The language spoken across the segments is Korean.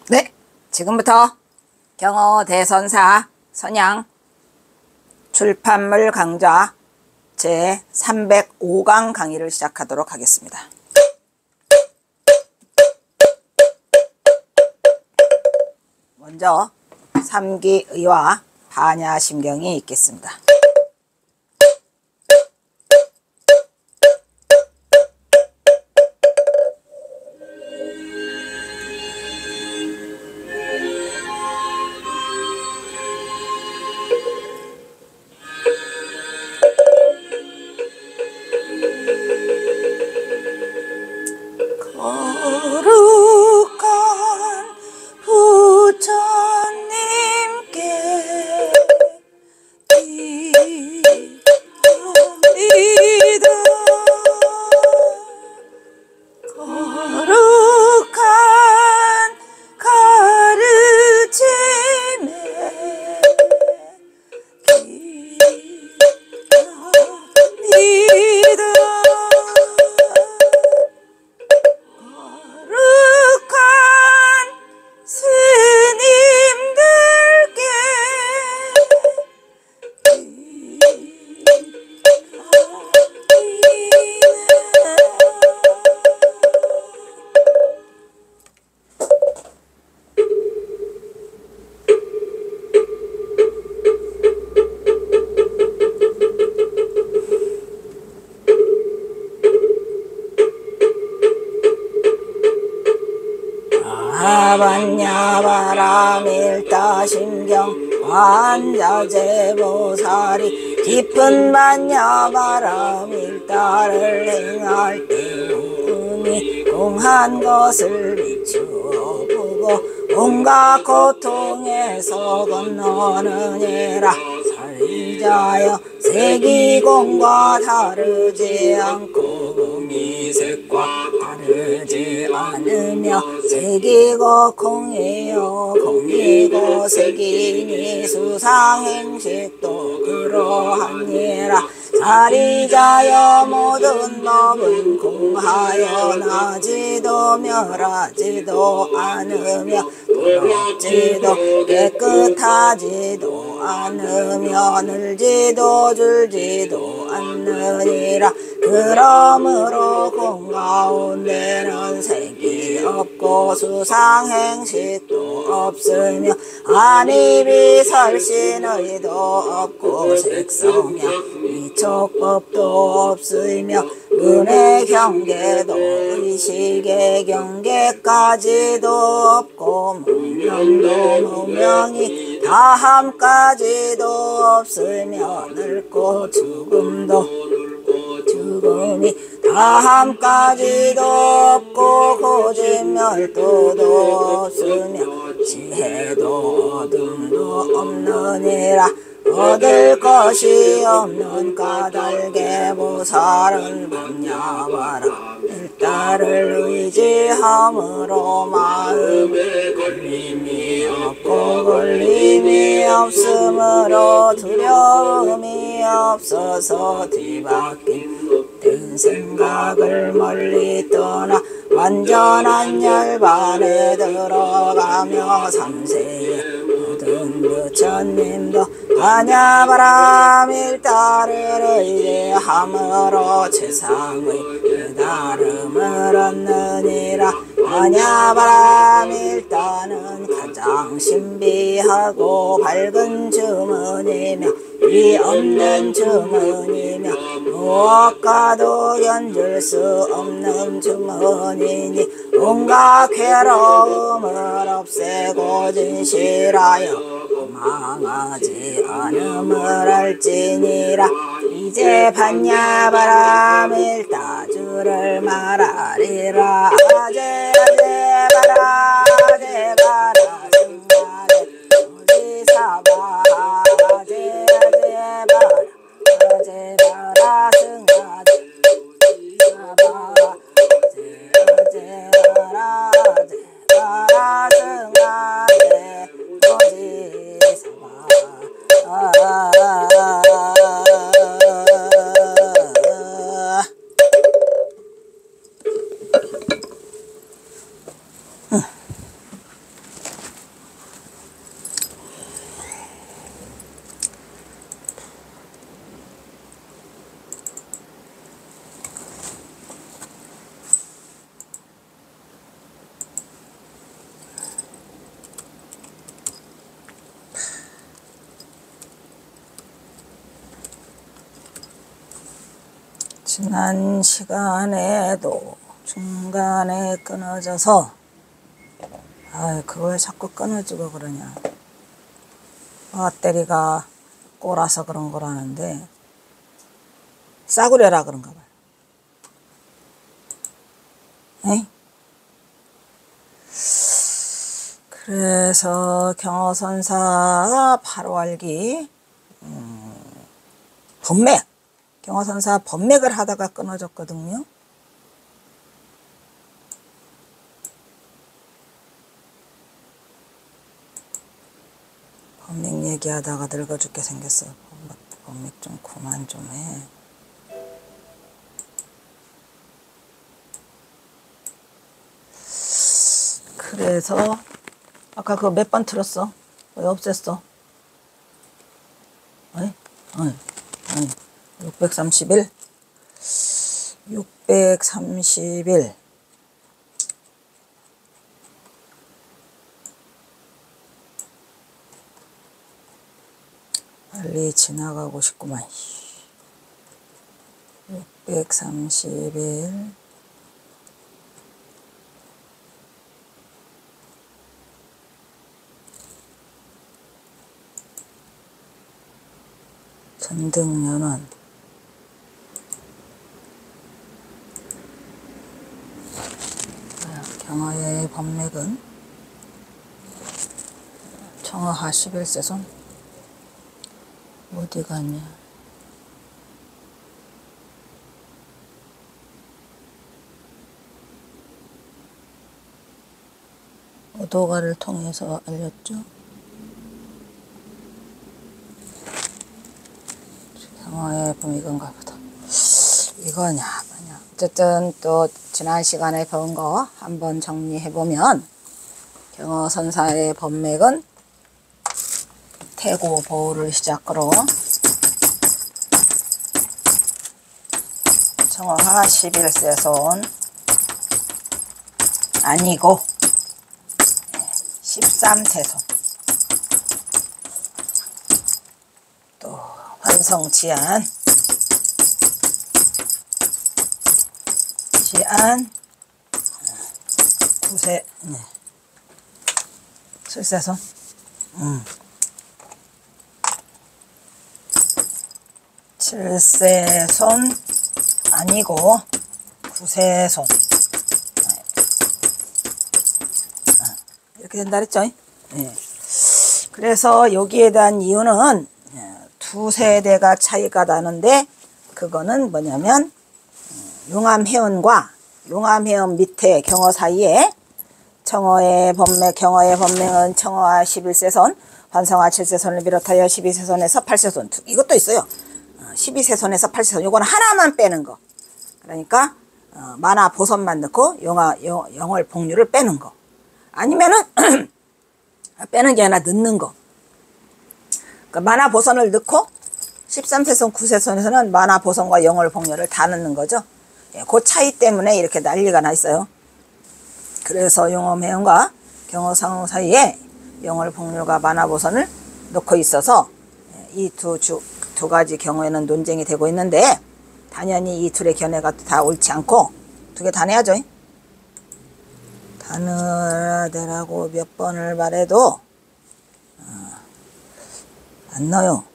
네, 지금부터 경어대선사 선양 출판물 강좌 제 305강 강의를 시작하도록 하겠습니다. 먼저 삼기의와 반야심경이 있겠습니다. 거룩한 부처님께 기도합니다. 거룩한 가르침에 기도합니다. 반야바라밀다심경 완자제보살이 깊은 반야바라밀다를 행할 때우니 공한 것을 비추어 보고 온갖 고통에서 건너느니라. 살자여 세기공과 다르지 않고 공이색과 다르지 않으며 색이고 공이요 공이고 색이니 수상행식도 그러하니라. 사리자여 모든 법은 공하여 나지도 멸하지도 않으며 더럽지도 깨끗하지도 않으며 늘지도 줄지도 않느니라. 그러므로 공가운데는 색이 없고 수상행식도 없으며 안이비설신의도 없고 색성명 이촉법도 없으며 눈의 경계도 의식의 경계까지도 없고 무명도 무명이 다함까지도 없으며 늙고 죽음이 다함까지도 없고 고진멸도도 없으며 지혜도 어둠도 없느니라. 얻을 것이 없는 까닭에 보살은 반야바라 일다를 의지함으로 마음에 걸림이 없고 걸림이 없으므로 두려움이 없어서 뒤바뀐 든 생각을 멀리 떠나 완전한 열반에 들어가며 삼세의 모든 부처님도 반야바라밀다를 의지함으로 최상의 깨달음을 얻느니라. 반야바라밀다는 가장 신비하고 밝은 주문이며 이 없는 주문이며 무엇과도 견줄 수 없는 주문이니 온갖 괴로움을 없애고 진실하여 망하지 않음을 알지니라. 이제 반야바라밀다 주를 말하리라. 아제바라 승가제 조지사바 아제바라 승가제 아제바라 승가제 조지사바 지난 시간에도 중간에 끊어져서 그거 왜 자꾸 끊어지고 그러냐. 배터리가 꼬라서 그런 거라는데 싸구려라 그런가 봐요. 에이? 그래서 경어선사 바로 알기 범맥, 경어선사 범맥을 하다가 끊어졌거든요. 범맥 얘기하다가 늙어 죽게 생겼어요. 범맥 좀 그만 좀 해. 그래서 아까 그거 몇 번 틀었어? 왜 없앴어? 아니 631 빨리 지나가고 싶구만. 631 전등년원 경어의 범맥은 청어하 11세손 어디 갔냐. 오도가를 통해서 알렸죠. 경어의 범맥인가 보다. 이거냐 뭐냐. 어쨌든 또 지난 시간에 배운 거 한번 정리해보면 경어선사의 범맥은 태고 보호를 시작으로 청어하 11세손 아니고 13세손 또 환성치안 치안 9세 7세손 7세손 아니고 9세손 이렇게 된다 그랬죠. 그래서 여기에 대한 이유는 두 세대가 차이가 나는데 그거는 뭐냐면 용암해운과 용암해운 밑에 경어 사이에 청어의 범맥, 경어의 범맥은 청어하 11세손, 환성하 7세손을 비롯하여 12세손에서 8세손 이것도 있어요. 12세손에서 8세손 요거는 하나만 빼는 거. 그러니까 만화 보선만 넣고 영월 복류를 빼는 거. 아니면은 빼는 게 아니라 넣는 거. 그러니까 만화 보선을 넣고 13세손, 9세손에서는 만화 보선과 영월 복류를 다 넣는 거죠. 그 차이 때문에 이렇게 난리가 나 있어요. 그래서 용암해운과 경어상호 사이에 영월 복류가 만화 보선을 넣고 있어서 이 두 가지 경우에는 논쟁이 되고 있는데 당연히 이 둘의 견해가 다 옳지 않고 두 개 다 내야죠. 다 넣어야 되라고 몇 번을 말해도 안 넣어요.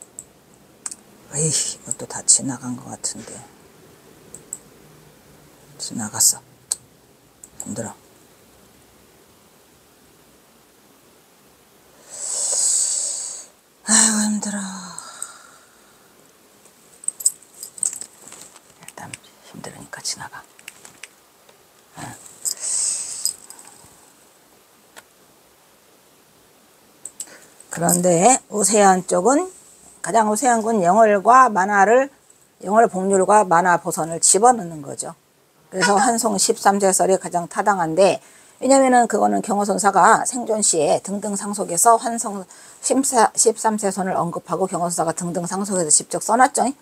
에이, 이것도 다 지나간 것 같은데. 지나갔어. 힘들어. 아이고 힘들어. 일단 힘들으니까 지나가. 그런데 우세한 쪽은 가장 우세한 건 영월과 만화를 영월 복률과 만화 보선을 집어넣는 거죠. 그래서 환송 13제설이 가장 타당한데 왜냐면은 그거는 경어선사가 생존시에 등등상속에서 환송 13세손을 언급하고 경어선사가 등등상속에서 직접 써놨죠.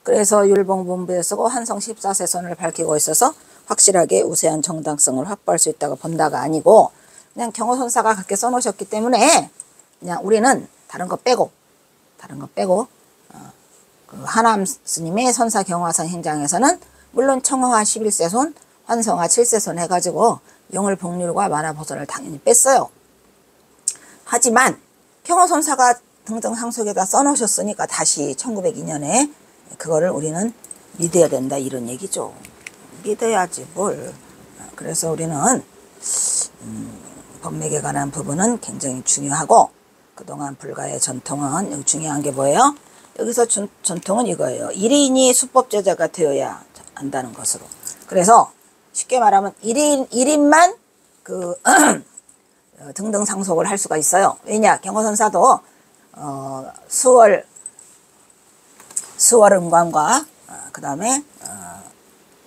그래서 율봉본부에 쓰고 환송 14세손을 밝히고 있어서 확실하게 우세한 정당성을 확보할 수 있다고 본다가 아니고 그냥 경어선사가 그렇게 써놓으셨기 때문에 그냥 우리는 다른 거 빼고 그 하남 스님의 선사 경화선 행장에서는 물론 청어화 11세손, 환성화 7세손 해가지고 영월복률과 만화보선을 당연히 뺐어요. 하지만 경어선사가 등등상속에다 써놓으셨으니까 다시 1902년에 그거를 우리는 믿어야 된다 이런 얘기죠. 믿어야지 뭘. 그래서 우리는 법맥에 관한 부분은 굉장히 중요하고, 그동안 불가의 전통은 여기 중요한 게 뭐예요? 여기서 전통은 이거예요. 1인이 수법제자가 되어야 한다는 것으로. 그래서 쉽게 말하면 1인만 그 등등상속을 할 수가 있어요. 왜냐? 경호선사도 수월음관과 그 다음에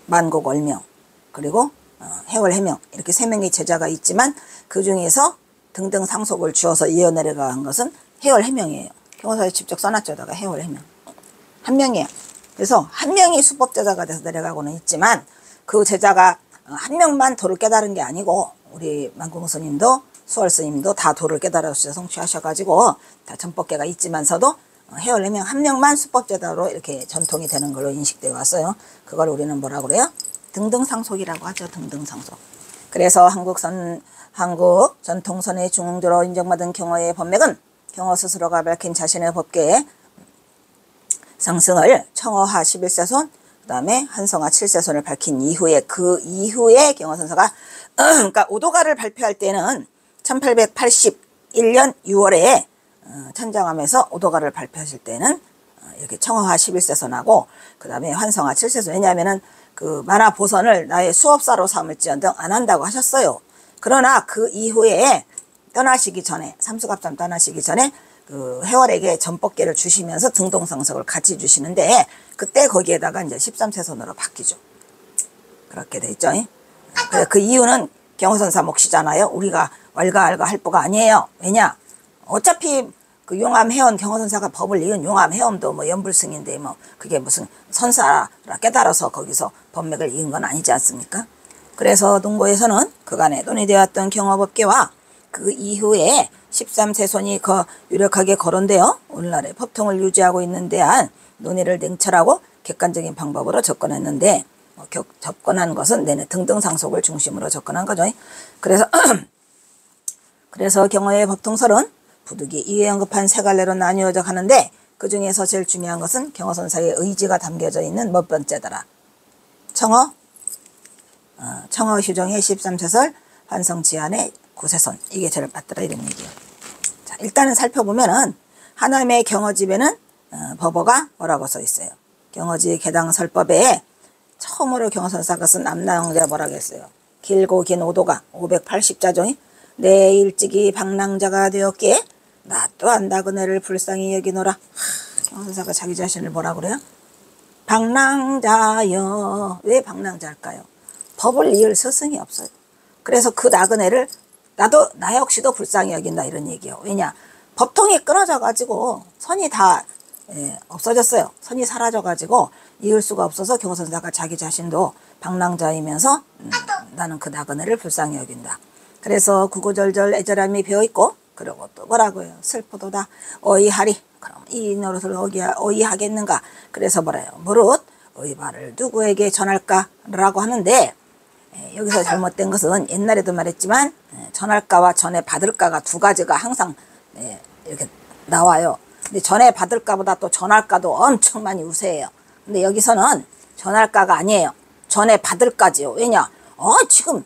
만곡월명 그리고 해월해명 이렇게 3명의 제자가 있지만 그 중에서 등등상속을 주어서 이어내려간 것은 해월해명이에요. 경호사에 직접 써놨죠다가 해월해명 한 명이에요. 그래서 한 명이 수법제자가 돼서 내려가고는 있지만 그 제자가 한 명만 도를 깨달은 게 아니고 우리 만공 스님도 수월 스님도 다 도를 깨달아서 성취하셔가지고 다 전법계가 있지만서도 해월해명 한 명만 수법제자로 이렇게 전통이 되는 걸로 인식되어 왔어요. 그걸 우리는 뭐라고 그래요? 등등상속이라고 하죠. 등등상속. 그래서 한국 전통선의 중흥조로 인정받은 경어의 법맥은 경어 스스로가 밝힌 자신의 법계의 상승을 청어하 11세손 그 다음에 한성하 7세손을 밝힌 이후에 그 이후에 경어선사가 그러니까 오도가를 발표할 때는 1881년 6월에 천장함에서 오도가를 발표하실 때는 이렇게 청어하 11세손하고 그 다음에 환성하 7세손. 왜냐하면은 그 만화보선을 나의 수업사로 삼을지언정 안 한다고 하셨어요. 그러나 그 이후에 떠나시기 전에 삼수갑산 떠나시기 전에 그 해월에게 전법계를 주시면서 등동상속을 같이 주시는데 그때 거기에다가 이제 13세손으로 바뀌죠. 그렇게 돼 있죠. 그 이유는 경호선사 몫이잖아요. 우리가 왈가알가 할 바가 아니에요. 왜냐? 어차피 그 용암해원 경호선사가 법을 이은 용암해원도 뭐 연불승인데 뭐 그게 무슨 선사라 깨달아서 거기서 법맥을 이은 건 아니지 않습니까? 그래서 동고에서는 그간에 논의되었던 경어법계와 그 이후에 13세손이 유력하게 거론되어 오늘날의 법통을 유지하고 있는 데한 논의를 냉철하고 객관적인 방법으로 접근했는데 접근한 것은 내내 등등상속을 중심으로 접근한 거죠. 그래서 경어의 법통설은 부득이 이에 언급한 세 갈래로 나뉘어져 가는데 그 중에서 제일 중요한 것은 경어선사의 의지가 담겨져 있는 몇 번째더라. 청어 휴정의 13세설, 환성지안의 9세손 이게 제일 맞더라 이런 얘기예요. 자, 일단은 살펴보면은 하남의 경어집에는 법어가 뭐라고 써 있어요. 경어지 개당설법에 처음으로 경어선사가 쓴 남낭자 뭐라고 했어요. 길고 긴 오도가 580자종이 내 일찍이 방랑자가 되었기에 나 또한 나그네를 불쌍히 여기노라. 경어선사가 자기 자신을 뭐라 그래요? 방랑자여. 왜 방랑자일까요? 법을 이을 스승이 없어요. 그래서 그 나그네를 나 역시도 불쌍히 여긴다 이런 얘기예요. 왜냐? 법통이 끊어져 가지고 선이 다 없어졌어요. 선이 사라져 가지고 이을 수가 없어서 경호선사가 자기 자신도 방랑자이면서 나는 그 나그네를 불쌍히 여긴다. 그래서 구구절절 애절함이 배어있고 그리고 또 뭐라고요? 슬프도다 어이하리. 그럼 이 노릇을 어이하겠는가? 그래서 뭐래요? 무릇 의발을 누구에게 전할까? 라고 하는데 여기서 잘못된 것은 옛날에도 말했지만 전할까와 전에 받을까가 두 가지가 항상 이렇게 나와요. 근데 전에 받을까보다 또 전할까도 엄청 많이 우세해요. 근데 여기서는 전할까가 아니에요. 전에 받을까지요. 왜냐? 지금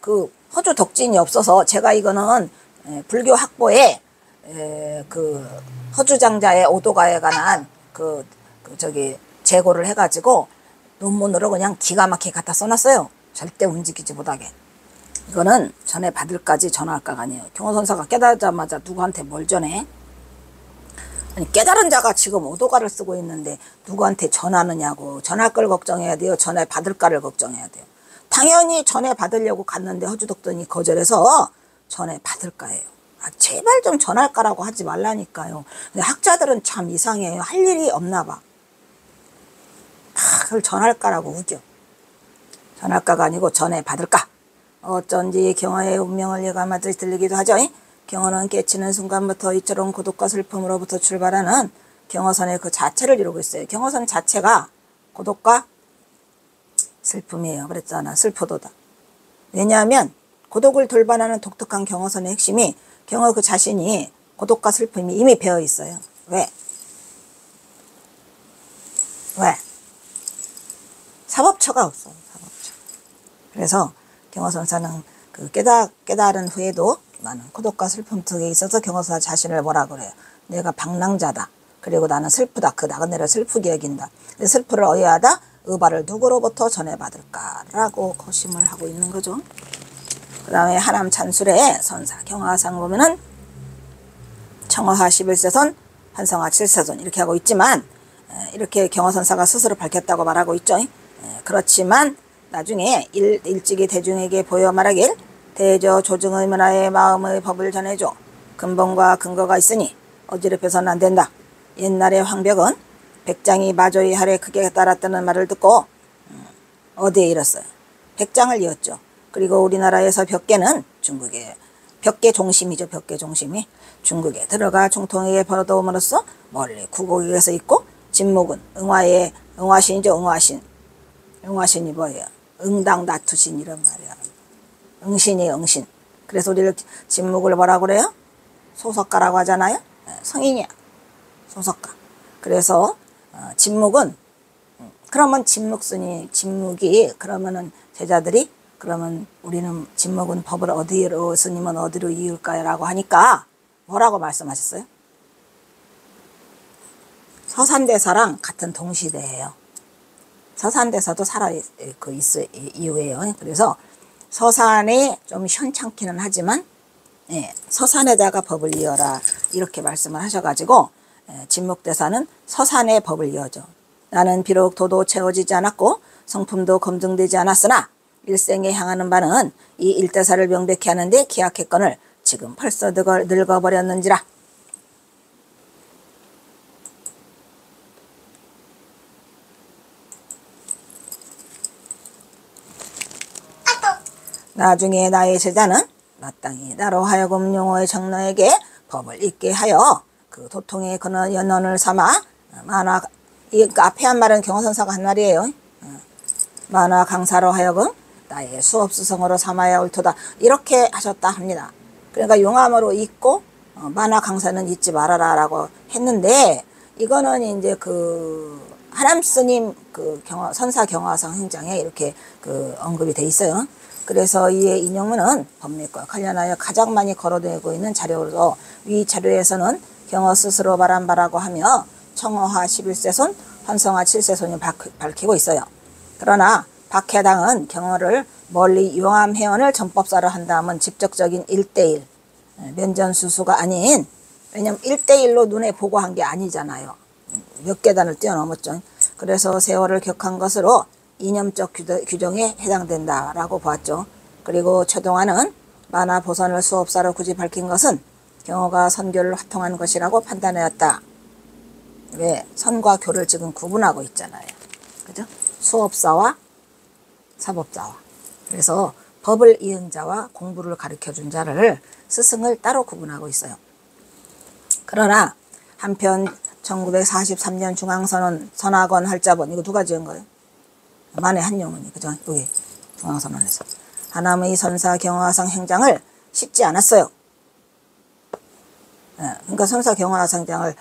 그 허주 덕진이 없어서 제가 이거는 불교 학보에 그 허주장자의 오도가에 관한 재고를 해가지고 논문으로 그냥 기가 막히게 갖다 써놨어요. 절대 움직이지 못하게. 이거는 전에 받을까지 전할까가 아니에요. 경호선사가 깨달자마자 누구한테 뭘 전해? 아니, 깨달은 자가 지금 오도가를 쓰고 있는데 누구한테 전하느냐고. 전할 걸 걱정해야 돼요. 전에 받을까를 걱정해야 돼요. 당연히 전에 받으려고 갔는데 허주덕돈이 거절해서 전에 받을까예요. 제발 좀 전할까라고 하지 말라니까요. 근데 학자들은 참 이상해요. 할 일이 없나 봐. 그걸 전할까라고 우겨. 전할까가 아니고 전에 받을까. 어쩐지 경어의 운명을 예감하듯이 들리기도 하죠. 경어는 깨치는 순간부터 이처럼 고독과 슬픔으로부터 출발하는 경어선의 그 자체를 이루고 있어요. 경어선 자체가 고독과 슬픔이에요. 그랬잖아. 슬퍼도다. 왜냐하면 고독을 돌반하는 독특한 경어선의 핵심이 경어 그 자신이 고독과 슬픔이 이미 배어 있어요. 왜? 사법처가 없어. 사법처. 그래서 경어선사는 그 깨달은 후에도 많은 고독과 슬픔 속에 있어서 경어선사 자신을 뭐라 그래요? 내가 방랑자다. 그리고 나는 슬프다. 그 나그네를 슬프게 여긴다. 슬프를 어휘하다 의발을 누구로부터 전해받을까라고 고심을 하고 있는 거죠. 그 다음에 하남 찬술의 선사 경하상 보면은 청어하 11세손 환성하 7세손 이렇게 하고 있지만 이렇게 경어선사가 스스로 밝혔다고 말하고 있죠. 그렇지만 나중에 일찍이 대중에게 보여 말하길 대저 조증의 문화의 마음의 법을 전해줘. 근본과 근거가 있으니 어지럽혀서는 안 된다. 옛날에 황벽은 백장이 마저히 하래 크게 따랐다는 말을 듣고 어디에 잃었어요? 백장을 이었죠. 그리고 우리나라에서 벽계는 중국의 벽계 종심이죠. 벽계 종심이 중국에 들어가 중통에 벌어놓음으로써 멀리 구곡에서 있고 진목은 응화의 응화신이죠. 응화신. 응화신이 뭐예요? 응당 다투신 이런 말이야. 응신이 응신. 그래서 우리를 진목을 뭐라고 그래요? 소석가라고 하잖아요. 성인이야. 소석가. 그래서 진목은 그러면 진목이 그러면은 제자들이 그러면 우리는 진목은 법을 어디로 스님은 어디로 이을까요? 라고 하니까 뭐라고 말씀하셨어요? 서산대사랑 같은 동시대예요. 서산대사도 살아있고 이후에요. 그래서 서산에 좀 현찮기는 하지만 서산에다가 법을 이어라 이렇게 말씀을 하셔가지고 진목대사는 서산의 법을 이어줘. 나는 비록 도도 채워지지 않았고 성품도 검증되지 않았으나 일생에 향하는 바는 이 일대사를 명백히 하는데 기약했건을 지금 벌써 늙어버렸는지라. 나중에 나의 제자는 마땅히 나로 하여금 용어의 정로에게 법을 잊게 하여 그 도통의 그런 연언을 삼아 만화 이 앞에 한 말은 경어선사가 한 말이에요. 만화 강사로 하여금 나의 수업수성으로 삼아야 옳도다 이렇게 하셨다 합니다. 그러니까 용암으로 잊고 만화 강사는 잊지 말아라 라고 했는데 이거는 이제 그 하남 스님 그 선사 경화상 행장에 이렇게 그 언급이 돼 있어요. 그래서 이의 인용문은 법맥과 관련하여 가장 많이 거론되고 있는 자료로 위 자료에서는 경어 스스로 말한 바라고 하며 청어하 11세손, 환성하 7세손이 밝히고 있어요. 그러나 박해당은 경어를 멀리 용암해원을 전법사로 한다면 직접적인 1:1 면전수수가 아닌 왜냐면 1:1로 눈에 보고 한 게 아니잖아요. 몇 계단을 뛰어넘었죠. 그래서 세월을 격한 것으로 이념적 규정에 해당된다라고 보았죠. 그리고 최동환은 만화 보선을 수업사로 굳이 밝힌 것은 경어가 선교를 화통한 것이라고 판단하였다. 왜? 선과 교를 지금 구분하고 있잖아요. 그죠? 수업사와 사법자와. 그래서 법을 이은 자와 공부를 가르쳐준 자를 스승을 따로 구분하고 있어요. 그러나 한편 1943년 중앙선언 선학원 할자본 이거 누가 지은 거예요? 만해 한용운이 그죠? 여기 중앙선언에서 하남의 선사 경화상 행장을 싣지 않았어요. 그러니까 선사 경화상 행장을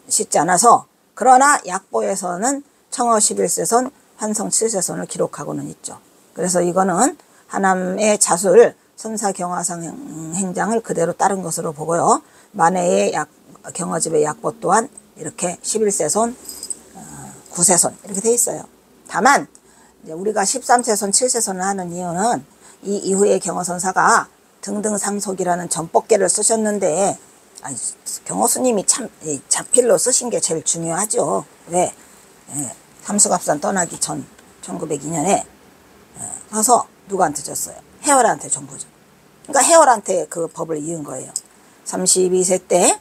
싣지 않아서 그러나 약보에서는 청어 11세손 환성 7세손을 기록하고는 있죠. 그래서 이거는 하남의 자술 선사 경화상 행장을 그대로 따른 것으로 보고요. 만해의 경어집의 약보 또한 이렇게 11세손 9세손 이렇게 돼 있어요. 다만 이제 우리가 13세손 7세손을 하는 이유는 이 이후에 경어선사가 등등상속이라는 전법계를 쓰셨는데 경어스님이 참 자필로 쓰신 게 제일 중요하죠. 왜? 삼수갑산 떠나기 전 1902년에 서서 누구한테 줬어요? 해월한테 전부죠. 그러니까 해월한테 그 법을 이은 거예요. 32세 때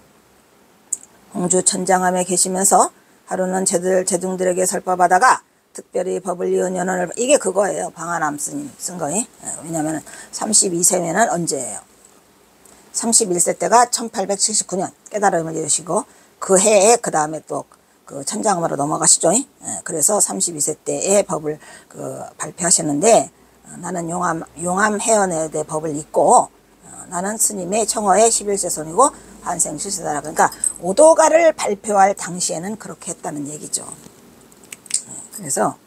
공주 천장함에 계시면서 하루는 제중들에게 설법하다가 특별히 법을 이은 연원을 이게 그거예요. 방한암 스님 쓴 거예요. 왜냐하면 32세면은 언제예요? 31세 때가 1879년 깨달음을 이루시고 그 해에 그 다음에 또 그 천장으로 넘어가시죠. 그래서 32세 때에 법을 발표하셨는데 나는 용암 해연에 대해 법을 읽고 나는 스님의 청어의 11세손이고 환생 실세다라. 그러니까 오도가를 발표할 당시에는 그렇게 했다는 얘기죠. 그래서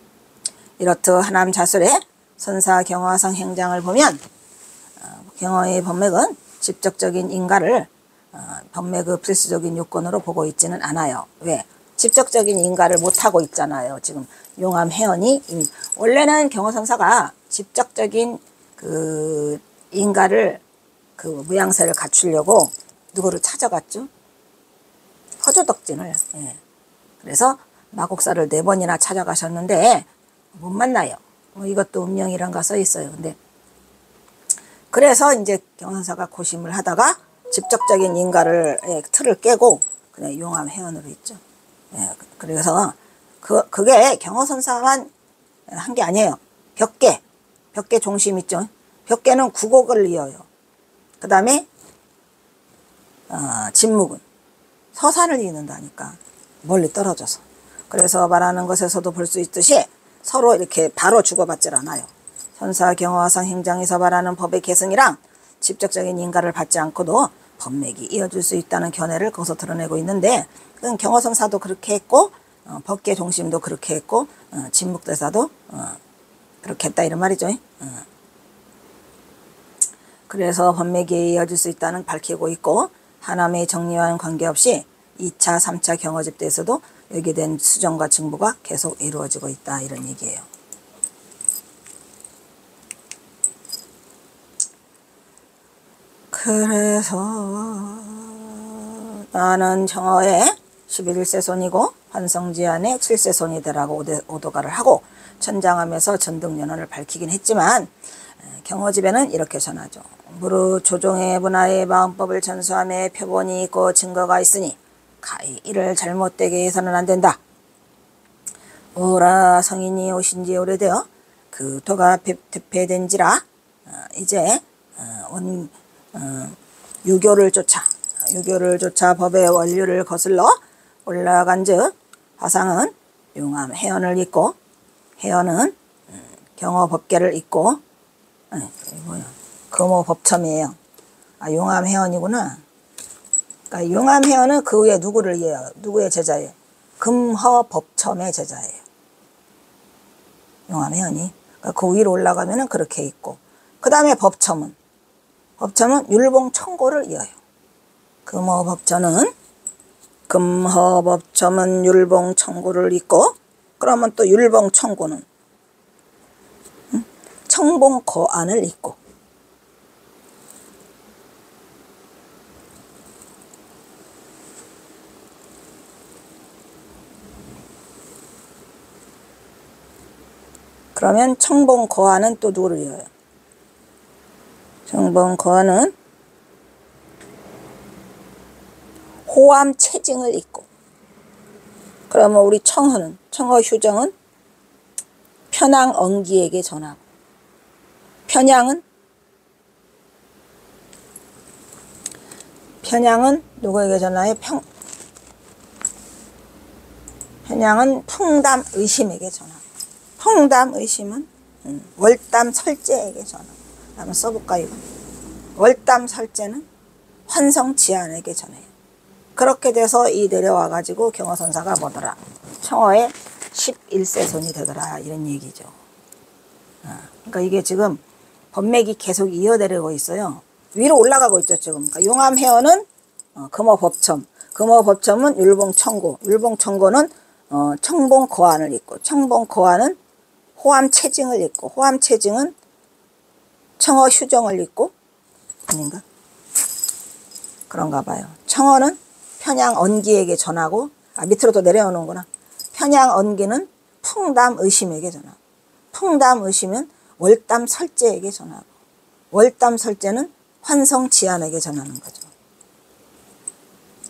이렇듯 하남 자술의 선사 경화상 행장을 보면 경어의 법맥은 직접적인 인가를 법맥의 필수적인 요건으로 보고 있지는 않아요. 왜? 직접적인 인가를 못하고 있잖아요. 지금 용암 해연이 이미 원래는 경어선사가 직접적인 그 인가를 그 무양세를 갖추려고 누구를 찾아갔죠? 허조덕진을. 예. 그래서 마곡사를 4번이나 찾아가셨는데 못 만나요. 이것도 운명이란가 써 있어요. 근데 그래서 이제 경선사가 고심을 하다가 직접적인 인가를 틀을 깨고 그냥 용암 해연으로 있죠. 예. 그래서 그게 경어선사만 한 게 아니에요. 벽계 종심 있죠. 벽계는 구곡을 이어요. 그 다음에 진묵은 서산을 이는다니까 멀리 떨어져서. 그래서 말하는 것에서도 볼 수 있듯이 서로 이렇게 바로 주고받질 않아요. 선사 경화상 행장에서 말하는 법의 계승이랑 직접적인 인가를 받지 않고도 법맥이 이어질 수 있다는 견해를 거기서 드러내고 있는데 그건 경화선사도 그렇게 했고 법계 종심도 그렇게 했고 진묵대사도 그렇게 했다 이런 말이죠. 그래서 법맥이 이어질 수 있다는 밝히고 있고 하남의 정리와는 관계없이 2차, 3차 경어집대에서도 여기에 대한 수정과 증부가 계속 이루어지고 있다 이런 얘기예요. 그래서 나는 정어의 11세손이고 환성지안의 7세손이 되라고 오도가를 하고 천장하면서 전등연언을 밝히긴 했지만 경어집에는 이렇게 전하죠. 무릇 조종의 문화의 마음법을 전수함에 표본이 있고 증거가 있으니 가히 이를 잘못되게 해서는 안 된다. 오라 성인이 오신 지 오래되어 그 도가 대패된지라 이제 유교를 쫓아 법의 원류를 거슬러 올라간즉 화상은 용암 해연을 잇고 해연은 경어 법계를 잇고 금호 법첨이에요. 용암 해연이구나. 그러니까 용암 해연은 그 위에 누구를 이해해요? 누구의 제자예요? 금허 법첨의 제자예요. 용암 해연이. 그러니까 그 위로 올라가면은 그렇게 있고. 그 다음에 법첨은 율봉 청고를 이어요. 금허 법첨은 율봉 청고를 잇고 그러면 또 율봉 청고는 청봉 거안을 잇고 그러면 청봉 거안은 또 누구를 이어요? 청봉 거안은 호암 체증을 잇고 그러면 우리 청허 휴정은 편향 엉기에게 전하고 편향은 누구에게 전하요? 편향은 풍담 의심에게 전하고 풍담 의심은 월담 설제에게 전하고 한번 써볼까 이거. 월담 설제는 환성 지안에게 전해요. 그렇게 돼서 이 내려와 가지고 경어선사가 뭐더라? 청어의 11세손이 되더라 이런 얘기죠. 그러니까 이게 지금 법맥이 계속 이어내려고 있어요. 위로 올라가고 있죠 지금. 그러니까 용암 해연은 금호법첨은 율봉청고, 율봉청고는 청봉 거안을 잇고, 청봉 거안은 호암 체증을 잇고, 호암 체증은 청어 휴정을 잇고, 아닌가? 그런가 봐요. 청어는 편향 언기에게 전하고, 밑으로 또 내려오는구나. 편향 언기는 풍담 의심에게 전하고, 풍담 의심은 월담 설제에게 전하고, 월담 설제는 환성 지안에게 전하는 거죠.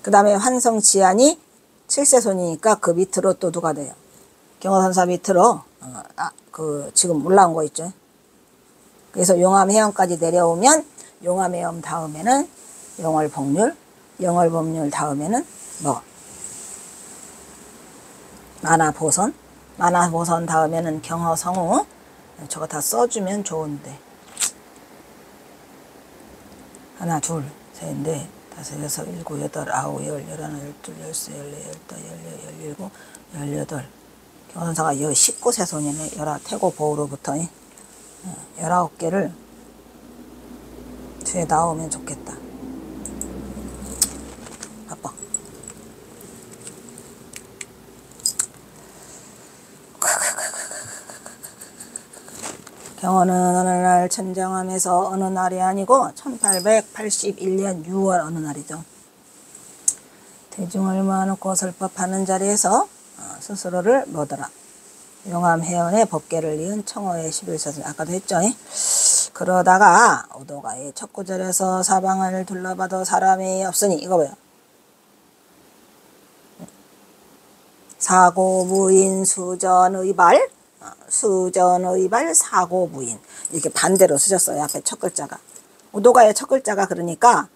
그 다음에 환성 지안이 7세손이니까 그 밑으로 또 누가 돼요? 경어선사 밑으로 지금 올라온 거 있죠. 그래서 용암해연까지 내려오면 용암해연 다음에는 영월법률 다음에는 뭐 만화보선. 만화보선 다음에는 경허성우. 저거 다 써주면 좋은데. 하나, 둘, 셋, 넷, 다섯, 여섯, 일곱, 여덟, 아홉, 열, 열하나, 열둘, 열세, 열네, 열다, 열여, 열일곱, 열여덟. 경선사가 19세손이네. 태고 보호로부터 19개를 뒤에 나오면 좋겠다. 바빠. 경호는 어느 날 천정함에서 어느 날이 아니고 1881년 6월 어느 날이죠. 대중을 모아놓고 설법하는 자리에서 스스로를 뭐더라. 용암해연의 법계를 이은 청어의 11사선. 아까도 했죠. 그러다가 오도가의 첫 구절에서 사방을 둘러봐도 사람이 없으니 이거 뭐야? 사고무인 수전의발, 수전의발 사고무인. 이렇게 반대로 쓰셨어요. 앞에 첫 글자가. 오도가의 첫 글자가 그러니까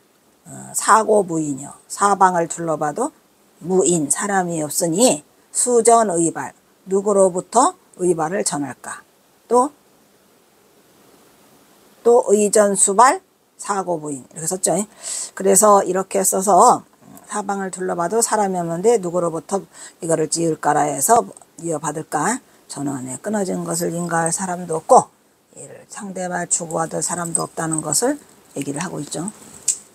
사고무인이요. 사방을 둘러봐도 무인, 사람이 없으니 수전의발, 누구로부터 의발을 전할까? 또 의전수발 사고무인 이렇게 썼죠. 그래서 이렇게 써서 사방을 둘러봐도 사람이 없는데 누구로부터 이거를 지을까라 해서 이어받을까? 전원에 끊어진 것을 인가할 사람도 없고 이를 상대말 추구하던 사람도 없다는 것을 얘기를 하고 있죠.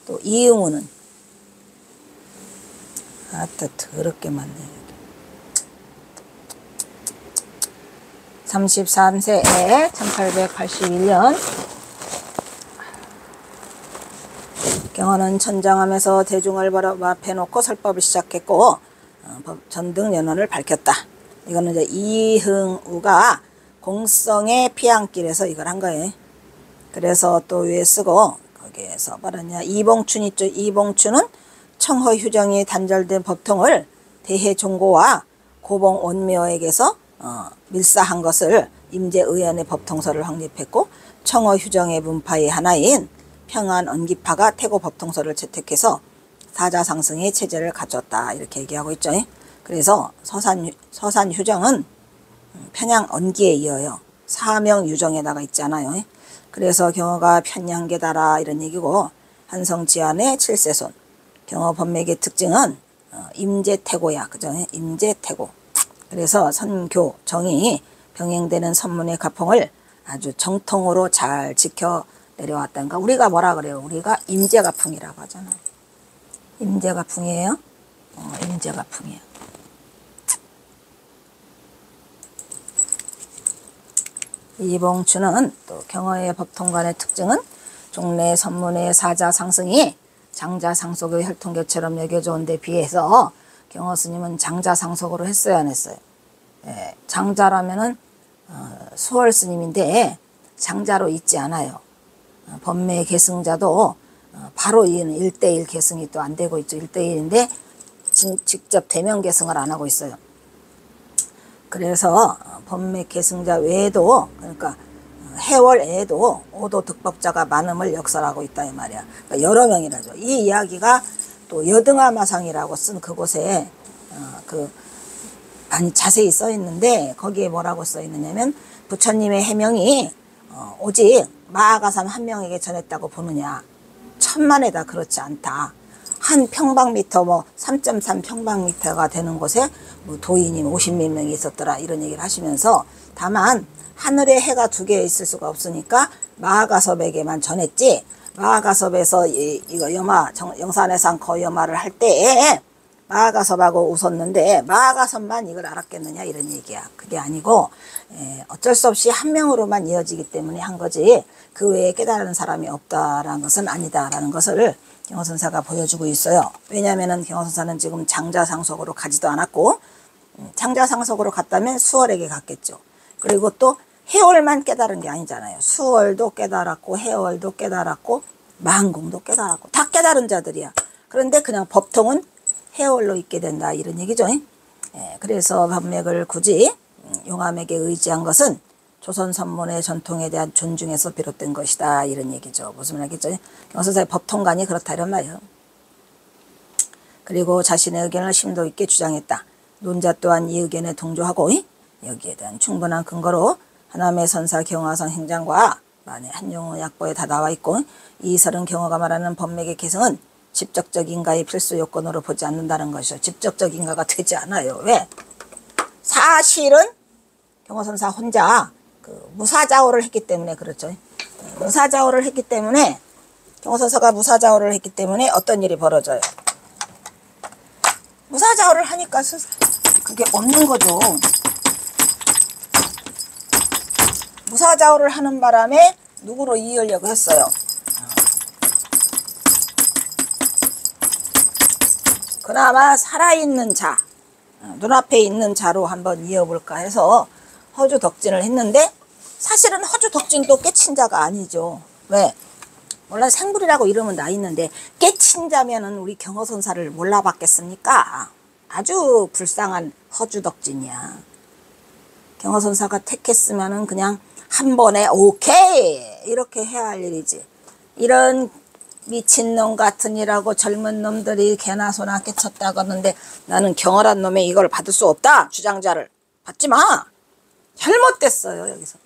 또 이응우는 아따 더럽게 많네. 33세에 1881년 경호는 천정함에서 대중을 앞에 놓고 설법을 시작했고 전등 연원을 밝혔다. 이거는 이제 이흥우가 공성의 피안길에서 이걸 한 거예요. 그래서 또 위에 쓰고 거기에 써버렸냐. 이봉춘 있죠. 이봉춘은 청허휴정이 단절된 법통을 대해종고와 고봉 원묘에게서 밀사한 것을 임제의원의 법통서를 확립했고 청허휴정의 문파의 하나인 평안언기파가 태고 법통서를 채택해서 사자상승의 체제를 갖췄다. 이렇게 얘기하고 있죠. 그래서 서산휴정은 편양언기에 이어요. 사명유정에다가 있잖아요. 그래서 경어가 편양계다라 이런 얘기고 한성지안의 7세손 경어법맥의 특징은 임제태고야. 그죠? 임제태고. 그래서 선교, 정이 병행되는 선문의 가풍을 아주 정통으로 잘 지켜 내려왔다니까. 우리가 뭐라 그래요? 우리가 임제가풍이라고 하잖아요. 임제가풍이에요? 임제가풍이에요. 이봉춘은 또 경어의 법통관의 특징은 종래 선문의 사자 상승이 장자 상속의 혈통교처럼 여겨져온 데 비해서 경어 스님은 장자 상속으로 했어요, 안 했어요? 예, 장자라면은 수월 스님인데 장자로 있지 않아요. 법매 계승자도 바로 이는 1:1 계승이 또 안 되고 있죠. 1:1인데 직접 대면 계승을 안 하고 있어요. 그래서 법매 계승자 외에도 그러니까 해월 외에도 오도 득법자가 많음을 역설하고 있다 이 말이야. 그러니까 여러 명이라죠. 이 이야기가 또 여등하마상이라고 쓴 그곳에 많이 자세히 써 있는데 거기에 뭐라고 써 있느냐면 부처님의 해명이 오직 마하가삼 한 명에게 전했다고 보느냐. 천만에다 그렇지 않다. 한 평방미터 3.3 평방미터가 되는 곳에 도인이 50몇 명이 있었더라 이런 얘기를 하시면서 다만 하늘에 해가 2개 있을 수가 없으니까 마하가섭에게만 전했지. 마하가섭에서 이거 영산해상 거여마를 할 때에 마하가섭하고 웃었는데 마하가섭만 이걸 알았겠느냐 이런 얘기야. 그게 아니고 어쩔 수 없이 한 명으로만 이어지기 때문에 한 거지 그 외에 깨달은 사람이 없다라는 것은 아니다라는 것을 경허선사가 보여주고 있어요. 왜냐하면 경허선사는 지금 장자상속으로 가지도 않았고 장자상속으로 갔다면 수월에게 갔겠죠. 그리고 또 해월만 깨달은 게 아니잖아요. 수월도 깨달았고 해월도 깨달았고 만공도 깨달았고 다 깨달은 자들이야. 그런데 그냥 법통은 해월로 있게 된다 이런 얘기죠. 그래서 법맥을 굳이 용암에게 의지한 것은 조선 선문의 전통에 대한 존중에서 비롯된 것이다 이런 얘기죠. 무슨 말이겠죠? 경서사의 법통관이 그렇다 이런 말이에요. 그리고 자신의 의견을 심도 있게 주장했다. 논자 또한 이 의견에 동조하고 여기에 대한 충분한 근거로 하남의 선사 경화선 행장과 만의 한용의 약보에 다 나와 있고 이설은 경어가 말하는 법맥의 계승은 직접적 인가의 필수 요건으로 보지 않는다는 것이죠. 직접적 인가가 되지 않아요. 왜? 사실은 경어선사 혼자 그 무사자오를 했기 때문에 그렇죠. 무사자오를 했기 때문에 경어선사가 무사자오를 했기 때문에 어떤 일이 벌어져요. 무사자오를 하니까 그게 없는 거죠. 무사자오를 하는 바람에 누구로 이으려고 했어요. 그나마 살아있는 자, 눈앞에 있는 자로 한번 이어볼까 해서 허주 덕진을 했는데 사실은 허주 덕진도 깨친 자가 아니죠. 왜? 몰라 생불이라고 이름은 나 있는데 깨친 자면은 우리 경어선사를 몰라봤겠습니까? 아주 불쌍한 허주 덕진이야. 경어선사가 택했으면은 그냥 한 번에 오케이 이렇게 해야 할 일이지. 이런 미친놈 같은 이라고 젊은 놈들이 개나 소나 깨쳤다고 하는데 나는 경어란 놈의 이걸 받을 수 없다. 주장자를 받지 마. 잘못됐어요. 여기서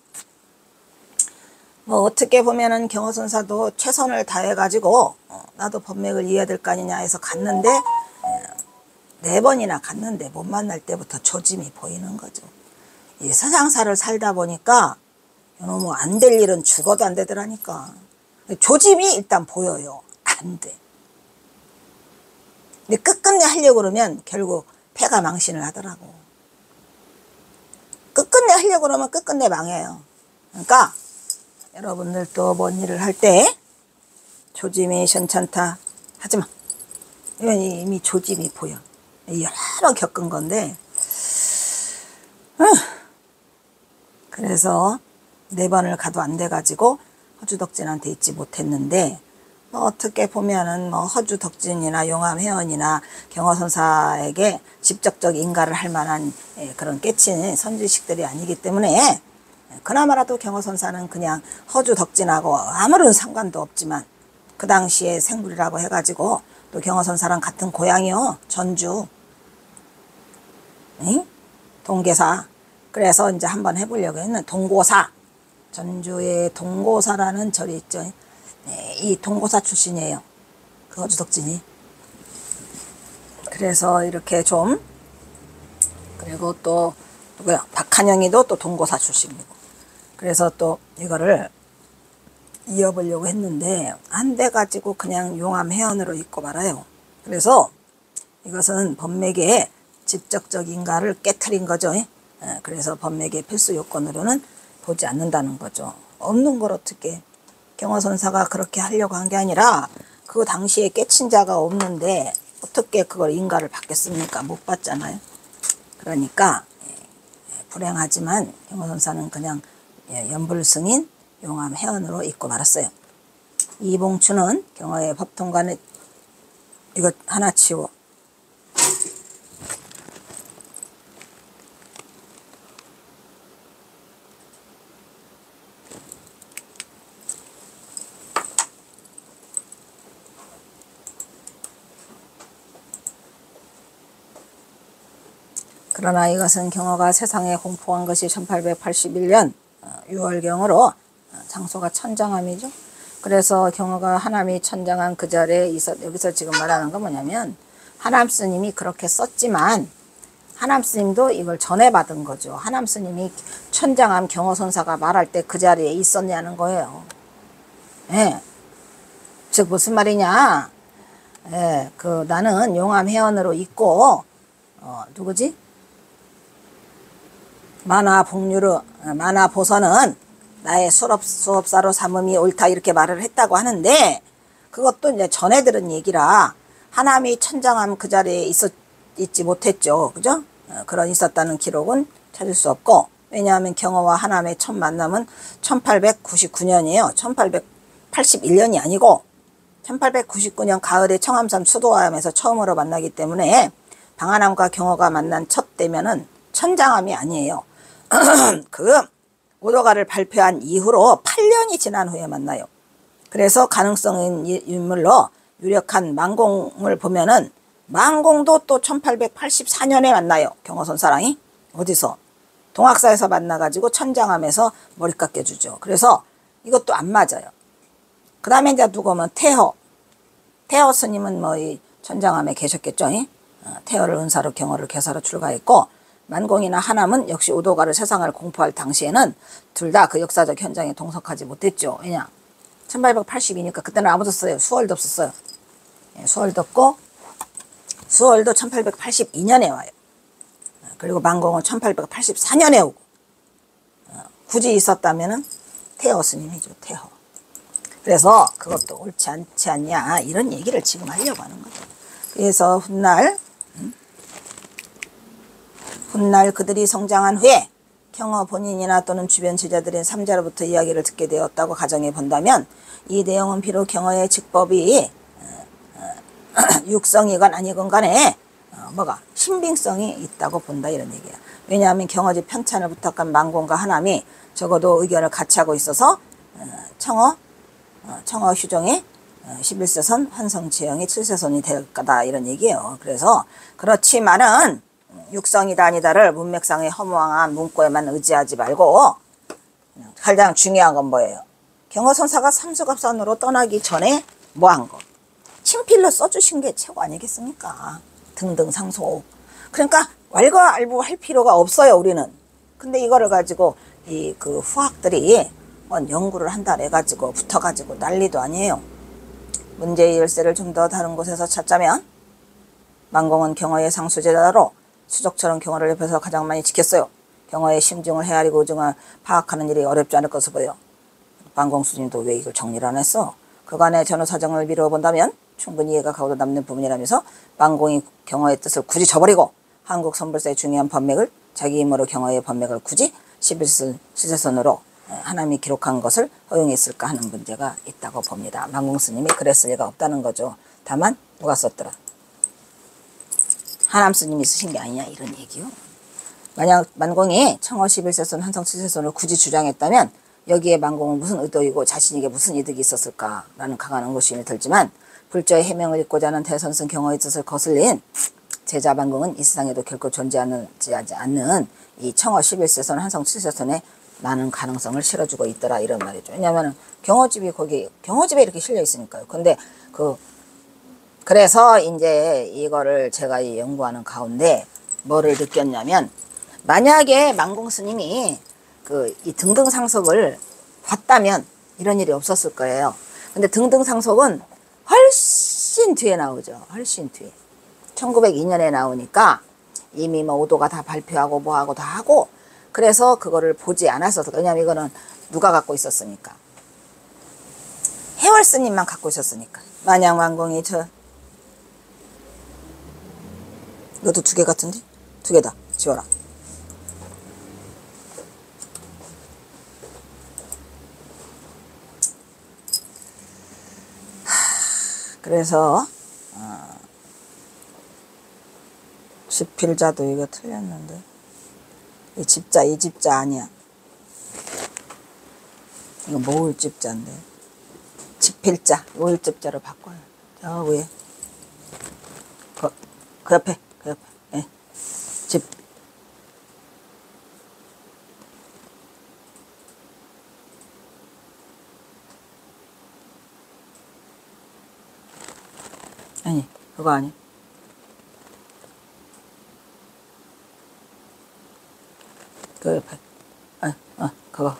뭐 어떻게 보면은 경어선사도 최선을 다해가지고 나도 법맥을 이해해야 될 거 아니냐 해서 갔는데 4번이나 갔는데 못 만날 때부터 조짐이 보이는 거죠. 이 서장사를 살다 보니까 뭐 안 될 일은 죽어도 안 되더라니까. 조짐이 일단 보여요. 안 돼. 근데 끝끝내 하려고 그러면 결국 패가 망신을 하더라고. 끝끝내 하려고 그러면 끝끝내 망해요. 그러니까 여러분들도 뭔 일을 할 때 조짐이 괜찮다 하지마. 이건 이미 조짐이 보여. 여러 번 겪은 건데 그래서 4번을 가도 안 돼가지고 허주덕진한테 있지 못했는데 뭐 어떻게 보면은 뭐 허주덕진이나 용암회원이나 경어선사에게 직접적 인가를 할 만한 그런 깨친 선지식들이 아니기 때문에 그나마라도 경어선사는 그냥 허주덕진하고 아무런 상관도 없지만 그 당시에 생불이라고 해가지고 또 경어선사랑 같은 고향이요. 전주 동계사. 그래서 이제 한번 해보려고 했는 동고사. 전주의 동고사라는 절이 있죠. 이 동고사 출신이에요. 그 허주덕진이. 그래서 이렇게 좀 그리고 또 누구야? 박한영이도 또 동고사 출신이고. 그래서 또 이거를 이어보려고 했는데 안 돼가지고 그냥 용암회원으로 있고 말아요. 그래서 이것은 법맥의 직접적 인가를 깨트린 거죠. 그래서 법맥의 필수 요건으로는 보지 않는다는 거죠. 없는 걸 어떻게 경어선사가 그렇게 하려고 한 게 아니라 그 당시에 깨친 자가 없는데 어떻게 그걸 인가를 받겠습니까? 못 받잖아요. 그러니까 불행하지만 경어선사는 그냥 연불승인 용암회원으로 있고 말았어요. 이봉추는 경어의 법통관에 이거 하나 치워. 그러나 이것은 경어가 세상에 공포한 것이 1881년 6월경으로 장소가 천장암이죠. 그래서 경어가 하남이 천장암 그 자리에 여기서 지금 말하는 건 뭐냐면 하남 스님이 그렇게 썼지만 하남 스님도 이걸 전해받은 거죠. 하남 스님이 천장암 경어선사가 말할 때 그 자리에 있었냐는 거예요. 예. 즉 무슨 말이냐. 예. 나는 용암회원으로 있고 누구지? 만화보선은 나의 수업사로 삼음이 옳다 이렇게 말을 했다고 하는데 그것도 이제 전해 들은 얘기라 하남이 천장암 그 자리에 있지 못했죠. 그죠? 그런 있었다는 기록은 찾을 수 없고 왜냐하면 경어와 하남의 첫 만남은 1899년이에요. 1881년이 아니고 1899년 가을에 청암산 수도암에서 처음으로 만나기 때문에 방한암과 경어가 만난 첫 때면은 천장암이 아니에요. 그 오도가를 발표한 이후로 8년이 지난 후에 만나요. 그래서 가능성 인물로 유력한 만공을 보면은 만공도 또 1884년에 만나요. 경허선사랑이. 어디서? 동학사에서 만나가지고 천장암에서 머리 깎여주죠. 그래서 이것도 안 맞아요. 그 다음에 이제 누구 오면 태허. 태허 스님은 뭐 이 천장암에 계셨겠죠. 태허를 은사로 경허를 개사로 출가했고, 만공이나 하남은 역시 오도가를 세상을 공포할 당시에는 둘 다 그 역사적 현장에 동석하지 못했죠. 왜냐? 1880이니까 그때는 아무도 없어요. 수월도 없었어요. 수월도 없고, 수월도 1882년에 와요. 그리고 만공은 1884년에 오고, 굳이 있었다면은 태허 스님이죠. 태허. 그래서 그것도 옳지 않지 않냐 이런 얘기를 지금 하려고 하는 거죠. 그래서 훗날 그들이 성장한 후에 경허 본인이나 또는 주변 제자들인 삼자로부터 이야기를 듣게 되었다고 가정해 본다면 이 내용은 비록 경허의 직법이 육성이건 아니건 간에 신빙성이 있다고 본다 이런 얘기야. 왜냐하면 경허지 편찬을 부탁한 만공과 하남이 적어도 의견을 같이 하고 있어서 청어 휴종의 11세선 환성지형이 7세선이 될 거다 이런 얘기예요. 그래서 그렇지만은 육성이다 아니다를 문맥상의 허무한 문구에만 의지하지 말고 가장 중요한 건 뭐예요? 경허선사가 삼수갑산으로 떠나기 전에 뭐 한 거? 친필로 써주신 게 최고 아니겠습니까? 등등상속. 그러니까 왈가왈부할 필요가 없어요 우리는. 근데 이거를 가지고 그 후학들이 연구를 한다 해가지고 붙어가지고 난리도 아니에요. 문제의 열쇠를 좀 더 다른 곳에서 찾자면 만공은 경허의 상수제자로 수족처럼 경허를 옆에서 가장 많이 지켰어요. 경허의 심증을 헤아리고 의중을 파악하는 일이 어렵지 않을 것으로 보여. 만공 스님도 왜 이걸 정리를 안 했어? 그간의 전후 사정을 미루어 본다면 충분히 이해가 가고도 남는 부분이라면서 만공이 경허의 뜻을 굳이 저버리고 한국 선불사의 중요한 법맥을 자기 힘으로 경허의 법맥을 굳이 11시세선으로 하남이 기록한 것을 허용했을까 하는 문제가 있다고 봅니다. 만공 스님이 그랬을 리가 없다는 거죠. 다만 누가 썼더라? 하남 스님이 쓰신 게 아니냐 이런 얘기요. 만약 만공이 청어 11세선 한성 7세선을 굳이 주장했다면 여기에 만공은 무슨 의도이고 자신에게 무슨 이득이 있었을까라는 강한 의구심이 들지만 불조의 해명을 읽고자 하는 대선승 경허의 뜻을 거슬린 제자 만공은 이 세상에도 결코 존재하지 않는 이 청어 11세선 한성 7세선에 많은 가능성을 실어주고 있더라 이런 말이죠. 왜냐하면 경허집이 경허집에 이렇게 실려 있으니까요. 근데 그래서 이제 이거를 제가 연구하는 가운데 뭐를 느꼈냐면 만약에 만공 스님이 이 등등상속을 봤다면 이런 일이 없었을 거예요. 근데 등등상속은 훨씬 뒤에 나오죠. 훨씬 뒤에. 1902년에 나오니까 이미 뭐 오도가 다 발표하고 뭐하고 다 하고 그래서 그거를 보지 않았어서. 왜냐면 이거는 누가 갖고 있었으니까. 해월 스님만 갖고 있었으니까. 만약 만공이 이것도 2개 같은데? 2개다. 지워라. 그래서 집필자도 이거 틀렸는데 이 집자 아니야. 이거 모을집자인데 집필자 모을집자로 바꿔요. 저 위에 그 옆에 예. 집 아니 그거 아니 그 옆에 그거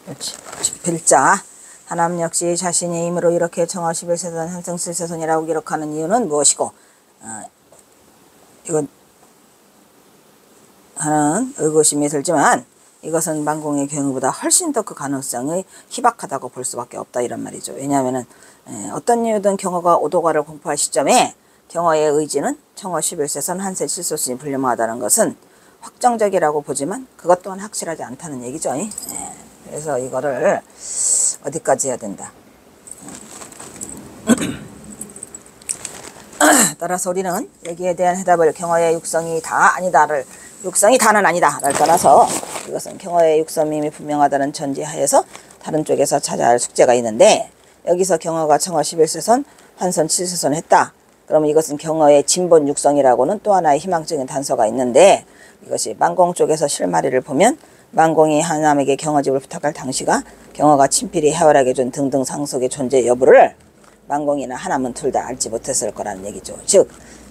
그렇지. 집필자 하남 역시 자신의 힘으로 이렇게 청어 11세선 한성 7세선이라고 기록하는 이유는 무엇이고 이건 하는 의구심이 들지만 이것은 만공의 경우보다 훨씬 더 그 가능성이 희박하다고 볼 수밖에 없다 이런 말이죠. 왜냐하면 어떤 이유든 경허가 오도가를 공포할 시점에 경허의 의지는 청어 11세선 한세 7세선이 불량하다는 것은 확정적이라고 보지만 그것 또한 확실하지 않다는 얘기죠. 그래서 이거를 어디까지 해야 된다. 따라서 우리는 여기에 대한 해답을 경허의 육성이 다 아니다를 육성이 다는 아니다를 떠나서 이것은 경허의 육성임이 분명하다는 전제하에서 다른 쪽에서 찾아야 할 숙제가 있는데 여기서 경허가 청어 11세선 환선 7세선 했다. 그러면 이것은 경어의 진본 육성이라고는 또 하나의 희망적인 단서가 있는데, 이것이 만공 쪽에서 실마리를 보면 만공이 하남에게 경어집을 부탁할 당시가 경어가 친필히 해월하게 준 등등 상속의 존재 여부를 만공이나 하남은 둘 다 알지 못했을 거라는 얘기죠. 즉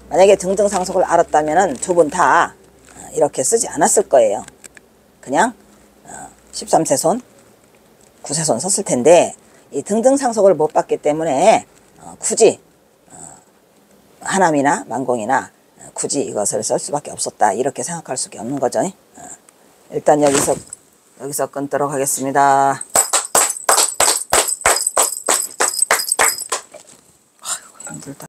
만약에 등등 상속을 알았다면 두 분 다 이렇게 쓰지 않았을 거예요. 그냥 13세손 9세손 썼을 텐데, 이 등등 상속을 못 받기 때문에 굳이 하남이나 만공이나 굳이 이것을 쓸 수밖에 없었다, 이렇게 생각할 수밖에 없는 거죠. 일단 여기서 끊도록 하겠습니다. 아이고, 힘들다.